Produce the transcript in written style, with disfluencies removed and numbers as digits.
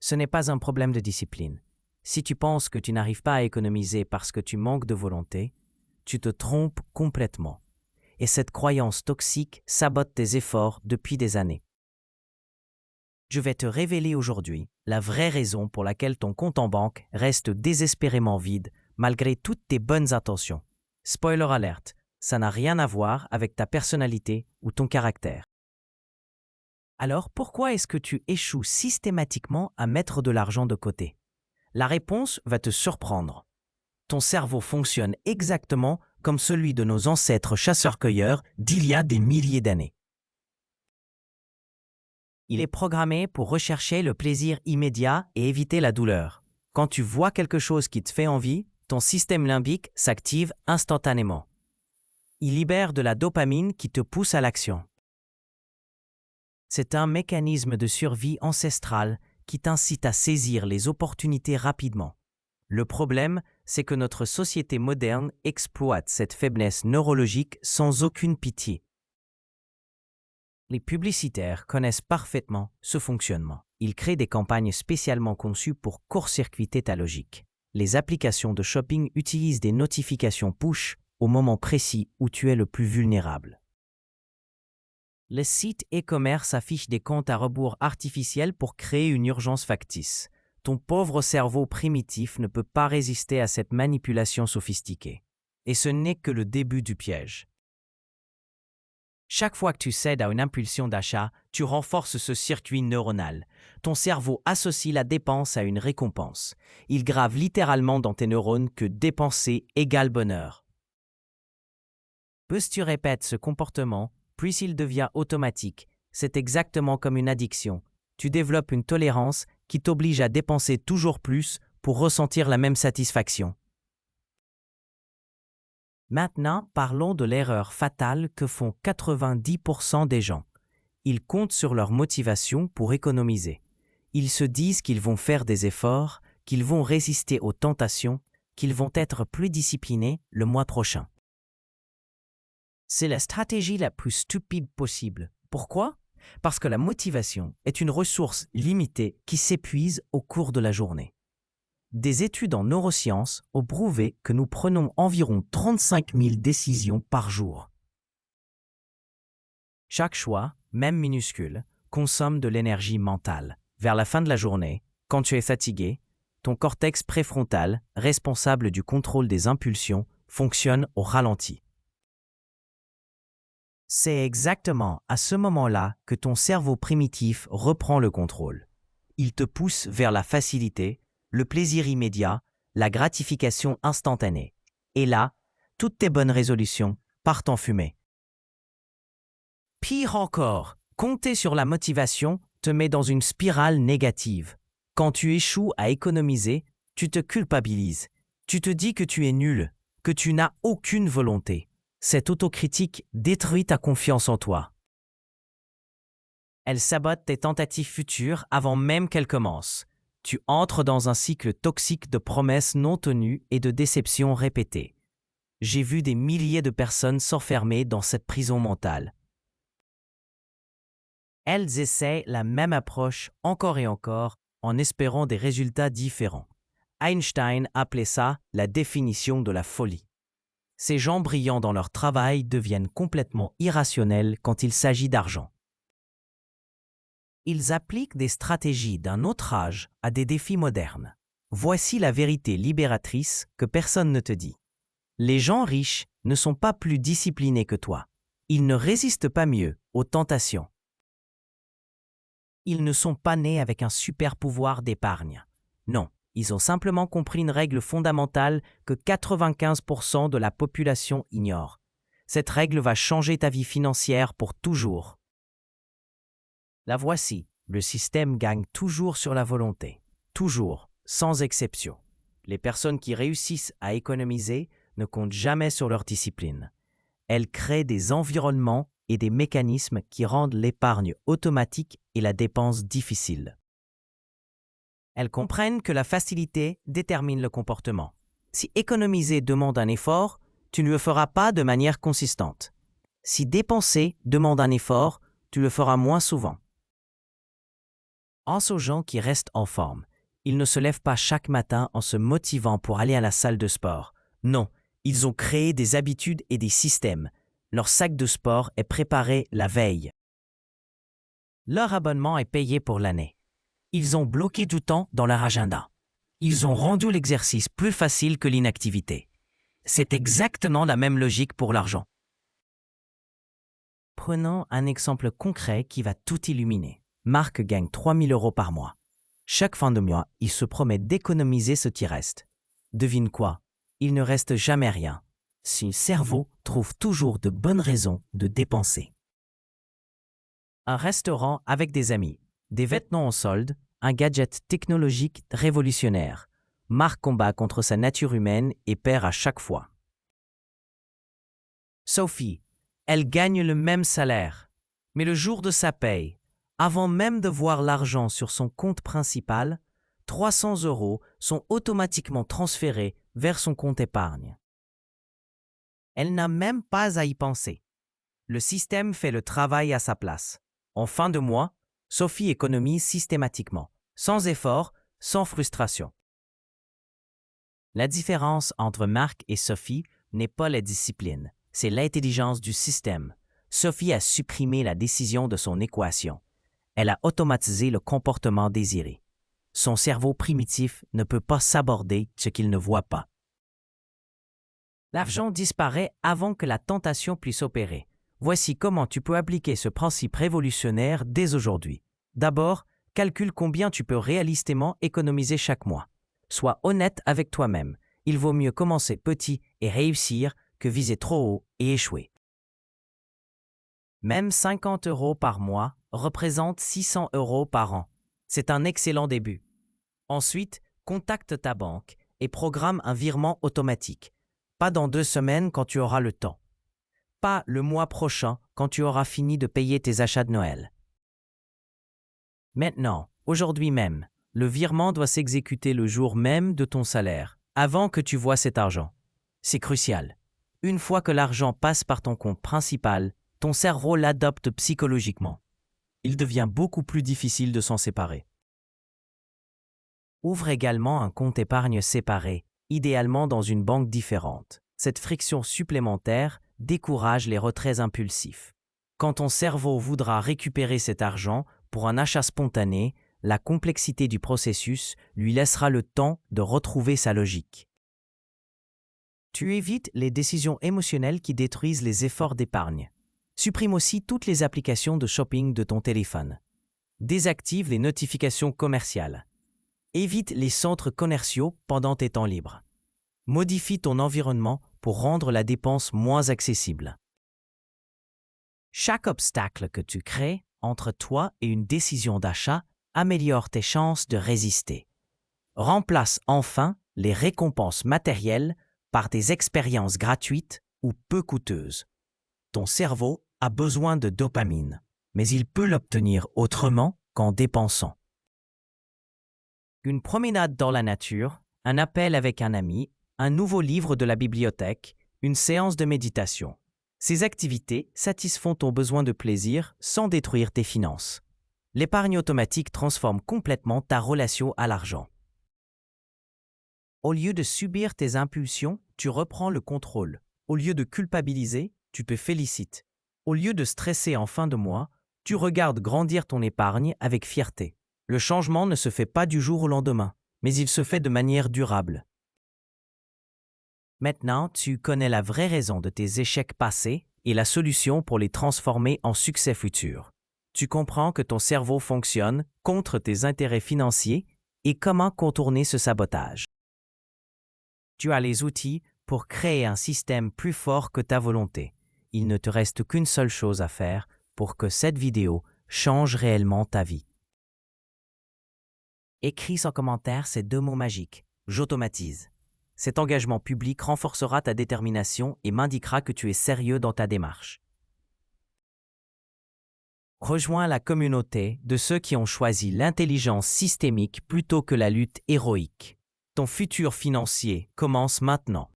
Ce n'est pas un problème de discipline. Si tu penses que tu n'arrives pas à économiser parce que tu manques de volonté, tu te trompes complètement. Et cette croyance toxique sabote tes efforts depuis des années. Je vais te révéler aujourd'hui la vraie raison pour laquelle ton compte en banque reste désespérément vide malgré toutes tes bonnes intentions. Spoiler alert, ça n'a rien à voir avec ta personnalité ou ton caractère. Alors pourquoi est-ce que tu échoues systématiquement à mettre de l'argent de côté? La réponse va te surprendre. Ton cerveau fonctionne exactement comme celui de nos ancêtres chasseurs-cueilleurs d'il y a des milliers d'années. Il est programmé pour rechercher le plaisir immédiat et éviter la douleur. Quand tu vois quelque chose qui te fait envie, ton système limbique s'active instantanément. Il libère de la dopamine qui te pousse à l'action. C'est un mécanisme de survie ancestrale qui t'incite à saisir les opportunités rapidement. Le problème, c'est que notre société moderne exploite cette faiblesse neurologique sans aucune pitié. Les publicitaires connaissent parfaitement ce fonctionnement. Ils créent des campagnes spécialement conçues pour court-circuiter ta logique. Les applications de shopping utilisent des notifications push au moment précis où tu es le plus vulnérable. Les sites e-commerce affichent des comptes à rebours artificiels pour créer une urgence factice. Ton pauvre cerveau primitif ne peut pas résister à cette manipulation sophistiquée. Et ce n'est que le début du piège. Chaque fois que tu cèdes à une impulsion d'achat, tu renforces ce circuit neuronal. Ton cerveau associe la dépense à une récompense. Il grave littéralement dans tes neurones que dépenser égale bonheur. Plus tu répètes ce comportement, plus il devient automatique. C'est exactement comme une addiction. Tu développes une tolérance qui t'oblige à dépenser toujours plus pour ressentir la même satisfaction. Maintenant, parlons de l'erreur fatale que font 90% des gens. Ils comptent sur leur motivation pour économiser. Ils se disent qu'ils vont faire des efforts, qu'ils vont résister aux tentations, qu'ils vont être plus disciplinés le mois prochain. C'est la stratégie la plus stupide possible. Pourquoi? Parce que la motivation est une ressource limitée qui s'épuise au cours de la journée. Des études en neurosciences ont prouvé que nous prenons environ 35 000 décisions par jour. Chaque choix, même minuscule, consomme de l'énergie mentale. Vers la fin de la journée, quand tu es fatigué, ton cortex préfrontal, responsable du contrôle des impulsions, fonctionne au ralenti. C'est exactement à ce moment-là que ton cerveau primitif reprend le contrôle. Il te pousse vers la facilité, le plaisir immédiat, la gratification instantanée. Et là, toutes tes bonnes résolutions partent en fumée. Pire encore, compter sur la motivation te met dans une spirale négative. Quand tu échoues à économiser, tu te culpabilises. Tu te dis que tu es nul, que tu n'as aucune volonté. Cette autocritique détruit ta confiance en toi. Elle sabote tes tentatives futures avant même qu'elles commencent. Tu entres dans un cycle toxique de promesses non tenues et de déceptions répétées. J'ai vu des milliers de personnes s'enfermer dans cette prison mentale. Elles essaient la même approche encore et encore en espérant des résultats différents. Einstein appelait ça la définition de la folie. Ces gens brillants dans leur travail deviennent complètement irrationnels quand il s'agit d'argent. Ils appliquent des stratégies d'un autre âge à des défis modernes. Voici la vérité libératrice que personne ne te dit. Les gens riches ne sont pas plus disciplinés que toi. Ils ne résistent pas mieux aux tentations. Ils ne sont pas nés avec un super pouvoir d'épargne. Non, ils ont simplement compris une règle fondamentale que 95% de la population ignore. Cette règle va changer ta vie financière pour toujours. La voici, le système gagne toujours sur la volonté. Toujours, sans exception. Les personnes qui réussissent à économiser ne comptent jamais sur leur discipline. Elles créent des environnements et des mécanismes qui rendent l'épargne automatique et la dépense difficile. Elles comprennent que la facilité détermine le comportement. Si économiser demande un effort, tu ne le feras pas de manière consistante. Si dépenser demande un effort, tu le feras moins souvent. Pense aux gens qui restent en forme. Ils ne se lèvent pas chaque matin en se motivant pour aller à la salle de sport. Non, ils ont créé des habitudes et des systèmes. Leur sac de sport est préparé la veille. Leur abonnement est payé pour l'année. Ils ont bloqué du temps dans leur agenda. Ils ont rendu l'exercice plus facile que l'inactivité. C'est exactement la même logique pour l'argent. Prenons un exemple concret qui va tout illuminer. Marc gagne 3 000 € par mois. Chaque fin de mois, il se promet d'économiser ce qui reste. Devine quoi? Il ne reste jamais rien. Son cerveau trouve toujours de bonnes raisons de dépenser. Un restaurant avec des amis, des vêtements en solde, un gadget technologique révolutionnaire. Marc combat contre sa nature humaine et perd à chaque fois. Sophie, elle gagne le même salaire, mais le jour de sa paye, avant même de voir l'argent sur son compte principal, 300 € sont automatiquement transférés vers son compte épargne. Elle n'a même pas à y penser. Le système fait le travail à sa place. En fin de mois, Sophie économise systématiquement, sans effort, sans frustration. La différence entre Marc et Sophie n'est pas la discipline, c'est l'intelligence du système. Sophie a supprimé la décision de son équation. Elle a automatisé le comportement désiré. Son cerveau primitif ne peut pas s'aborder ce qu'il ne voit pas. L'argent disparaît avant que la tentation puisse opérer. Voici comment tu peux appliquer ce principe révolutionnaire dès aujourd'hui. D'abord, calcule combien tu peux réalistement économiser chaque mois. Sois honnête avec toi-même. Il vaut mieux commencer petit et réussir que viser trop haut et échouer. Même 50 € par mois représente 600 € par an. C'est un excellent début. Ensuite, contacte ta banque et programme un virement automatique. Pas dans 2 semaines quand tu auras le temps. Pas le mois prochain quand tu auras fini de payer tes achats de Noël. Maintenant, aujourd'hui même, le virement doit s'exécuter le jour même de ton salaire, avant que tu vois cet argent. C'est crucial. Une fois que l'argent passe par ton compte principal, ton cerveau l'adopte psychologiquement. Il devient beaucoup plus difficile de s'en séparer. Ouvre également un compte épargne séparé, idéalement dans une banque différente. Cette friction supplémentaire décourage les retraits impulsifs. Quand ton cerveau voudra récupérer cet argent pour un achat spontané, la complexité du processus lui laissera le temps de retrouver sa logique. Tu évites les décisions émotionnelles qui détruisent les efforts d'épargne. Supprime aussi toutes les applications de shopping de ton téléphone. Désactive les notifications commerciales. Évite les centres commerciaux pendant tes temps libres. Modifie ton environnement pour rendre la dépense moins accessible. Chaque obstacle que tu crées entre toi et une décision d'achat améliore tes chances de résister. Remplace enfin les récompenses matérielles par des expériences gratuites ou peu coûteuses. Ton cerveau a besoin de dopamine, mais il peut l'obtenir autrement qu'en dépensant. Une promenade dans la nature, un appel avec un ami, un nouveau livre de la bibliothèque, une séance de méditation. Ces activités satisfont ton besoin de plaisir sans détruire tes finances. L'épargne automatique transforme complètement ta relation à l'argent. Au lieu de subir tes impulsions, tu reprends le contrôle. Au lieu de culpabiliser, tu te félicites. Au lieu de stresser en fin de mois, tu regardes grandir ton épargne avec fierté. Le changement ne se fait pas du jour au lendemain, mais il se fait de manière durable. Maintenant, tu connais la vraie raison de tes échecs passés et la solution pour les transformer en succès futurs. Tu comprends que ton cerveau fonctionne contre tes intérêts financiers et comment contourner ce sabotage. Tu as les outils pour créer un système plus fort que ta volonté. Il ne te reste qu'une seule chose à faire pour que cette vidéo change réellement ta vie. Écris sans commentaire ces 2 mots magiques. J'automatise. Cet engagement public renforcera ta détermination et m'indiquera que tu es sérieux dans ta démarche. Rejoins la communauté de ceux qui ont choisi l'intelligence systémique plutôt que la lutte héroïque. Ton futur financier commence maintenant.